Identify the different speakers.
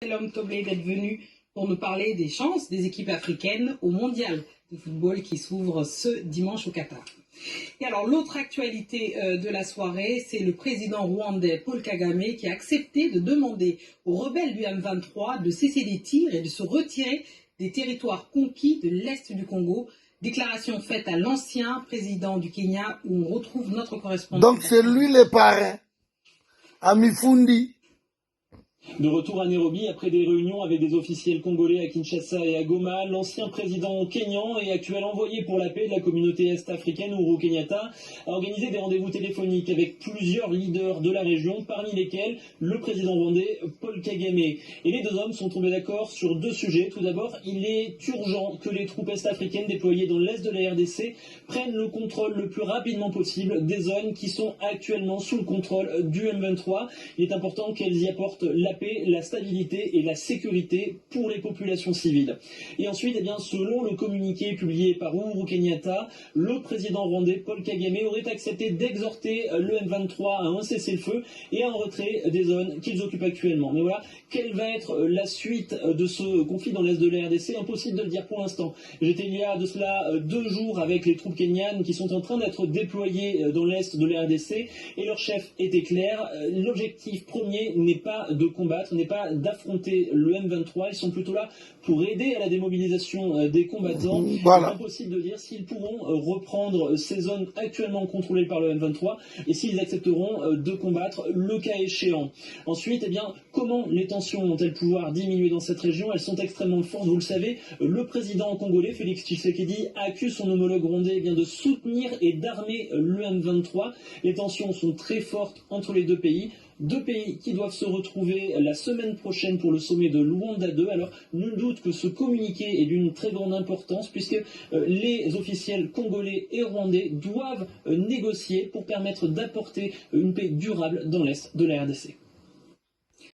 Speaker 1: Selom Toblé d'être venu pour nous parler des chances des équipes africaines au mondial de football qui s'ouvre ce dimanche au Qatar. Et alors l'autre actualité de la soirée, c'est le président rwandais Paul Kagame qui a accepté de demander aux rebelles du M23 de cesser les tirs et de se retirer des territoires conquis de l'Est du Congo. Déclaration faite à l'ancien président du Kenya où on retrouve notre correspondant.
Speaker 2: Donc c'est lui le parrain, Amifundi.
Speaker 3: De retour à Nairobi, après des réunions avec des officiels congolais à Kinshasa et à Goma, l'ancien président kényan et actuel envoyé pour la paix de la communauté est-africaine, Uhuru Kenyatta, a organisé des rendez-vous téléphoniques avec plusieurs leaders de la région, parmi lesquels le président rwandais Paul Kagame. Et les deux hommes sont tombés d'accord sur deux sujets. Tout d'abord, il est urgent que les troupes est-africaines déployées dans l'est de la RDC prennent le contrôle le plus rapidement possible des zones qui sont actuellement sous le contrôle du M23. Il est important qu'elles y apportent la paix, la stabilité et la sécurité pour les populations civiles. Et ensuite, selon le communiqué publié par Uhuru Kenyatta, le président rwandais Paul Kagame aurait accepté d'exhorter le M23 à un cessez-le-feu et à un retrait des zones qu'ils occupent actuellement. Mais voilà, quelle va être la suite de ce conflit dans l'est de la RDC? Impossible de le dire pour l'instant. J'étais il y a de cela 2 jours avec les troupes kenyanes qui sont en train d'être déployées dans l'est de la RDC et leur chef était clair. L'objectif premier n'est pas de combattre, n'est pas d'affronter le M23. Ils sont plutôt là pour aider à la démobilisation des combattants.
Speaker 2: Voilà.
Speaker 3: Il est impossible de dire s'ils pourront reprendre ces zones actuellement contrôlées par le M23 et s'ils accepteront de combattre le cas échéant. Ensuite, comment les tensions ont-elles pouvoir diminuer dans cette région? Elles sont extrêmement fortes, vous le savez. Le président congolais, Félix Tshisekedi, accuse son homologue rwandais de soutenir et d'armer le M23. Les tensions sont très fortes entre les deux pays. Deux pays qui doivent se retrouver la semaine prochaine pour le sommet de Luanda 2. Alors, nul doute que ce communiqué est d'une très grande importance puisque les officiels congolais et rwandais doivent négocier pour permettre d'apporter une paix durable dans l'est de la RDC.